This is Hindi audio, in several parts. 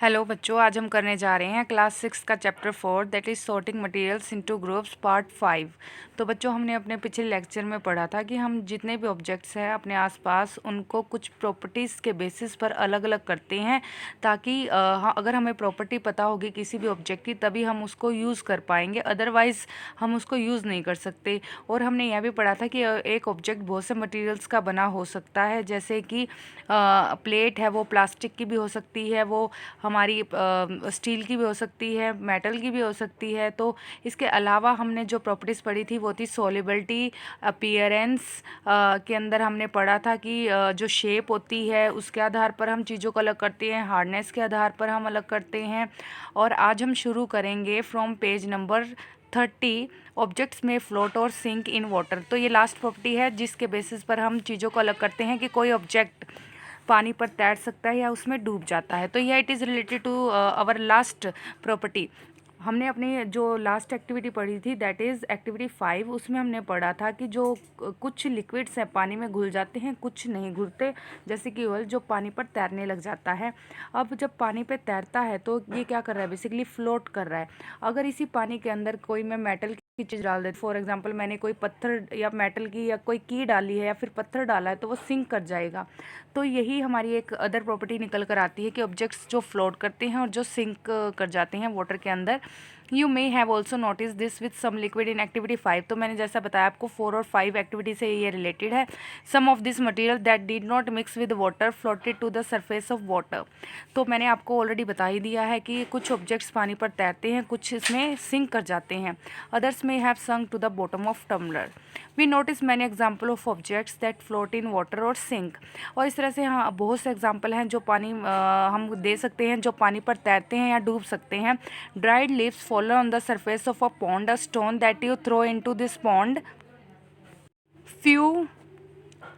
हेलो बच्चों, आज हम करने जा रहे हैं क्लास 6 का chapter 4 that is sorting materials into groups part 5। तो बच्चों, हमने अपने पिछले लेक्चर में पढ़ा था कि हम जितने भी ऑब्जेक्ट्स हैं अपने आसपास उनको कुछ प्रॉपर्टीज़ के बेसिस पर अलग अलग करते हैं ताकि अगर हमें प्रॉपर्टी पता होगी किसी भी ऑब्जेक्ट की तभी हम उसको यूज़ कर पाएंगे, अदरवाइज़ हम उसको यूज़ नहीं कर सकते। और हमने यह भी पढ़ा था कि एक ऑब्जेक्ट बहुत से मटेरियल्स का बना हो सकता है, जैसे कि प्लेट है वो प्लास्टिक की भी हो सकती है, वो हमारी स्टील की भी हो सकती है, मेटल की भी हो सकती है। तो इसके अलावा हमने जो प्रॉपर्टीज़ पढ़ी थी वो थी सॉल्युबिलिटी, अपीयरेंस के अंदर हमने पढ़ा था कि जो शेप होती है उसके आधार पर हम चीज़ों को अलग करते हैं, हार्डनेस के आधार पर हम अलग करते हैं। और आज हम शुरू करेंगे फ्रॉम पेज नंबर 30, ऑब्जेक्ट्स में float or sink in water. तो ये लास्ट प्रॉपर्टी है जिसके बेसिस पर हम चीज़ों को अलग करते हैं कि कोई ऑब्जेक्ट पानी पर तैर सकता है या उसमें डूब जाता है। तो यह it is related to our last property. हमने अपनी जो लास्ट एक्टिविटी पढ़ी थी दैट इज़ एक्टिविटी 5, उसमें हमने पढ़ा था कि जो कुछ लिक्विड्स हैं पानी में घुल जाते हैं, कुछ नहीं घुलते, जैसे कि ऑयल जो पानी पर तैरने लग जाता है। अब जब पानी पे तैरता है तो ये क्या कर रहा है, बेसिकली फ्लोट कर रहा है। अगर इसी पानी के अंदर कोई मैं मेटल की चीज़ डाल देती, फॉर एग्जांपल मैंने कोई पत्थर या मेटल की या कोई की डाली है या फिर पत्थर डाला है, तो वो सिंक कर जाएगा। तो यही हमारी एक अदर प्रॉपर्टी निकल कर आती है कि ऑब्जेक्ट्स जो फ्लोट करते हैं और जो सिंक कर जाते हैं वाटर के अंदर। You may have also notice this with some liquid in activity 5। तो मैंने जैसा बताया आपको 4 और 5 एक्टिविटी से ये रिलेटेड है। Some of this material that did not mix with water floated to the surface of water. तो मैंने आपको ऑलरेडी बता ही दिया है कि कुछ ऑब्जेक्ट्स पानी पर तैरते हैं, कुछ इसमें सिंक कर जाते हैं, others may have sunk to the bottom of tumbler. We notice many example of objects that float in water और सिंक। और इस तरह से हाँ, बहुत से एग्जाम्पल हैं जो पानी हम दे सकते हैं जो पानी पर तैरते हैं या डूब सकते हैं। Dried leaves follow on the surface of a pond, a stone that you throw into this pond, few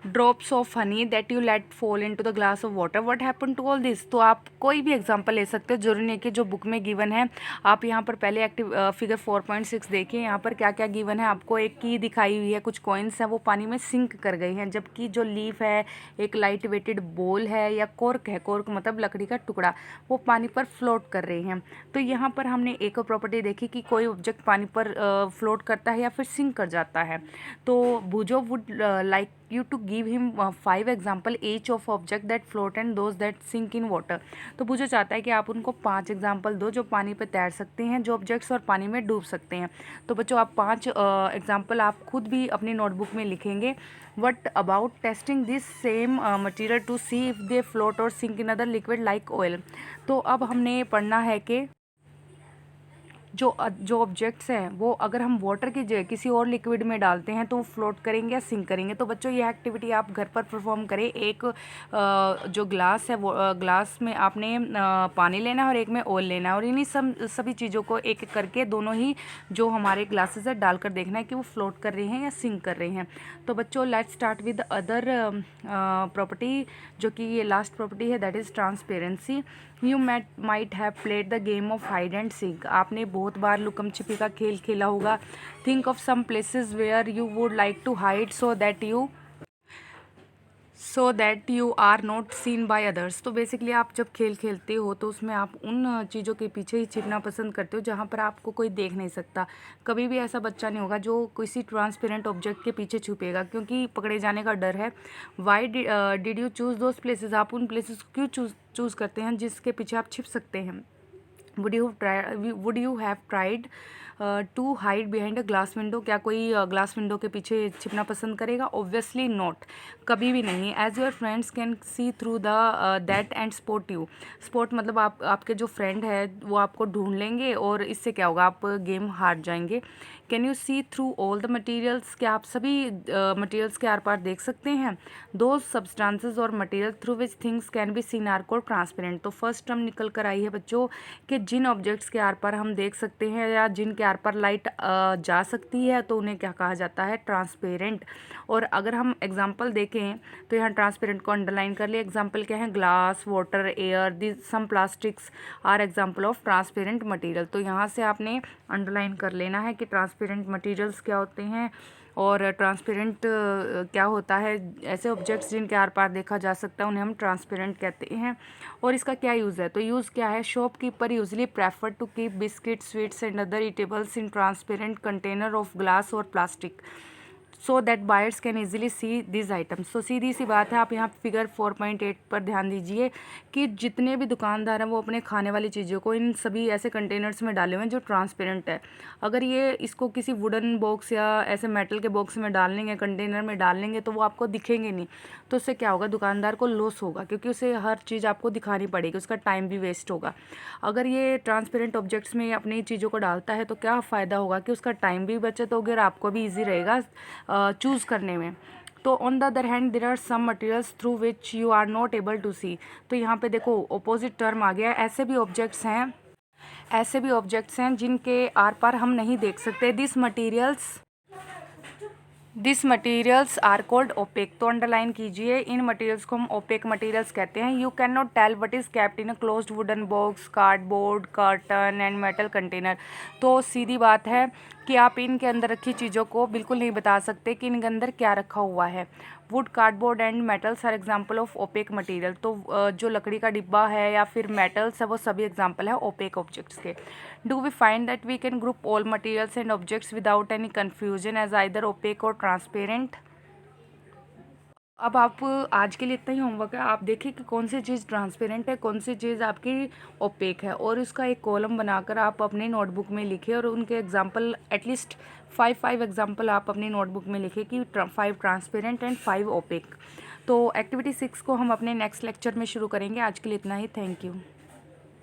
drops of honey that you let fall into the glass of water, what happen to all this. तो आप कोई भी एग्जांपल ले सकते हो, जरूरी नहीं कि जो बुक में गिवन है। आप यहाँ पर पहले एक्टिव फिगर 4.6 देखिए, यहाँ पर क्या क्या गिवन है आपको। एक की दिखाई हुई है, कुछ कॉइन्स हैं वो पानी में सिंक कर गई हैं, जबकि जो लीफ है, एक लाइट वेटेड बॉल है या कॉर्क है, कॉर्क मतलब लकड़ी का टुकड़ा, वो पानी पर फ्लोट कर रहे हैं। तो यहाँ पर हमने एक और प्रॉपर्टी देखी कि कोई ऑब्जेक्ट पानी पर फ्लोट करता है या फिर सिंक कर जाता है। तो भुजो would like you to give him 5 example each of object that float and those that sink in water। तो भुजो चाहता है कि आप उनको 5 एग्जाम्पल दो जो पानी पे तैर सकते हैं, जो ऑब्जेक्ट्स और पानी में डूब सकते हैं। तो बच्चों, आप 5 एग्जाम्पल आप खुद भी अपनी नोटबुक में लिखेंगे। What about testing this same material to see if they float or sink in other liquid like oil. तो अब हमने पढ़ना है कि जो ऑब्जेक्ट्स हैं वो अगर हम वाटर की जगह किसी और लिक्विड में डालते हैं तो वो फ्लोट करेंगे या सिंक करेंगे। तो बच्चों, ये एक्टिविटी आप घर पर परफॉर्म करें। एक जो ग्लास है वो ग्लास में आपने पानी लेना है और एक में ऑयल लेना है, और इन्हीं सभी चीज़ों को एक एक करके दोनों ही जो हमारे ग्लासेस है डालकर देखना है कि वो फ्लोट कर रहे हैं या सिंक कर रहे हैं। तो बच्चों, let's start with other property, जो कि ये लास्ट प्रॉपर्टी है, that is transparency. You might have played the game of hide and seek. आपने बहुत बार लुकम छिपी का खेल खेला होगा। Think of some places where you would like to hide so that you are not seen by others. तो बेसिकली आप जब खेल खेलते हो तो उसमें आप उन चीज़ों के पीछे ही छिपना पसंद करते हो जहाँ पर आपको कोई देख नहीं सकता। कभी भी ऐसा बच्चा नहीं होगा जो किसी ट्रांसपेरेंट ऑब्जेक्ट के पीछे छुपेगा, क्योंकि पकड़े जाने का डर है। Why did you choose those places. आप उन प्लेसेस को क्यों चूज़ करते हैं जिसके पीछे आप छिप सकते हैं। Would you have tried to hide behind a glass window. क्या कोई ग्लास विंडो के पीछे छिपना पसंद करेगा? ऑब्वियसली नॉट, कभी भी नहीं। As your friends can see through the that and spot you. Spot मतलब आपके जो फ्रेंड है वो आपको ढूंढ लेंगे और इससे क्या होगा, आप गेम हार जाएंगे। Can you see through all the materials. क्या आप सभी मटीरियल्स के आर पार देख सकते हैं? Those substances or material through which things can be seen are called transparent. तो फर्स्ट टर्म निकल कर आई है बच्चों कि जिन ऑब्जेक्ट्स के आर पार हम देख सकते हैं या जिनके आर पार लाइट जा सकती है तो उन्हें क्या कहा जाता है, ट्रांसपेरेंट। और अगर हम एग्जांपल देखें तो यहाँ ट्रांसपेरेंट को अंडरलाइन कर लिए। एग्जांपल क्या है, glass, water, air, this some plastics are example of transparent material. तो यहाँ से आपने अंडरलाइन कर लेना है कि ट्रांसपेरेंट मटेरियल्स क्या होते हैं। और ट्रांसपेरेंट क्या होता है, ऐसे ऑब्जेक्ट्स जिनके आर पार देखा जा सकता है उन्हें हम ट्रांसपेरेंट कहते हैं। और इसका क्या यूज़ है, तो यूज़ क्या है, shopkeeper usually prefer to keep biscuit, sweets and other eatables in transparent container of glass or plastic so that buyers can easily see this items. तो सीधी सी बात है, आप यहाँ फिगर 4.8 पर ध्यान दीजिए कि जितने भी दुकानदार हैं वो अपने खाने वाली चीज़ों को इन सभी ऐसे कंटेनर्स में डाले हुए हैं जो ट्रांसपेरेंट है। अगर ये इसको किसी वुडन बॉक्स या ऐसे मेटल के बॉक्स में डाल लेंगे, कंटेनर में डाल लेंगे, तो वो आपको दिखेंगे नहीं। तो उससे क्या होगा, दुकानदार को लॉस होगा, क्योंकि उसे हर चीज़ आपको दिखानी पड़ेगी, उसका टाइम भी वेस्ट होगा। अगर ये ट्रांसपेरेंट ऑब्जेक्ट्स में अपनी चीज़ों को डालता है तो क्या फ़ायदा होगा कि उसका टाइम भी बचत होगी और आपको भी ईजी रहेगा चूज़ करने में। तो on the other hand there are some materials through which you are not able to see. तो यहाँ पे देखो ऑपोजिट टर्म आ गया है, ऐसे भी ऑब्जेक्ट्स हैं जिनके आर पार हम नहीं देख सकते। This materials are called opaque. तो अंडरलाइन कीजिए, इन मटीरियल्स को हम ओपेक मटीरियल्स कहते हैं। You can not tell what is kept in a closed wooden box, cardboard, curtain and metal container. तो सीधी बात है कि आप इनके अंदर रखी चीज़ों को बिल्कुल नहीं बता सकते कि इनके अंदर क्या रखा हुआ है। Wood, cardboard and metals are example of opaque material. तो जो लकड़ी का डिब्बा है या फिर मेटल्स है वो सभी एग्जाम्पल है ओपेक ऑब्जेक्ट्स के। Do we find that we can group all materials and objects without any confusion as either opaque or transparent. अब आप आज के लिए इतना ही होमवर्क है, आप देखिए कि कौन सी चीज़ ट्रांसपेरेंट है, कौन सी चीज़ आपकी ओपेक है, और उसका एक कॉलम बनाकर आप अपनी नोटबुक में लिखिए और उनके एग्जांपल एटलीस्ट 5 एग्जांपल आप अपनी नोटबुक में लिखिए कि 5 ट्रांसपेरेंट एंड 5 ओपेक। तो एक्टिविटी 6 को हम अपने नेक्स्ट लेक्चर में शुरू करेंगे। आज के लिए इतना ही, थैंक यू।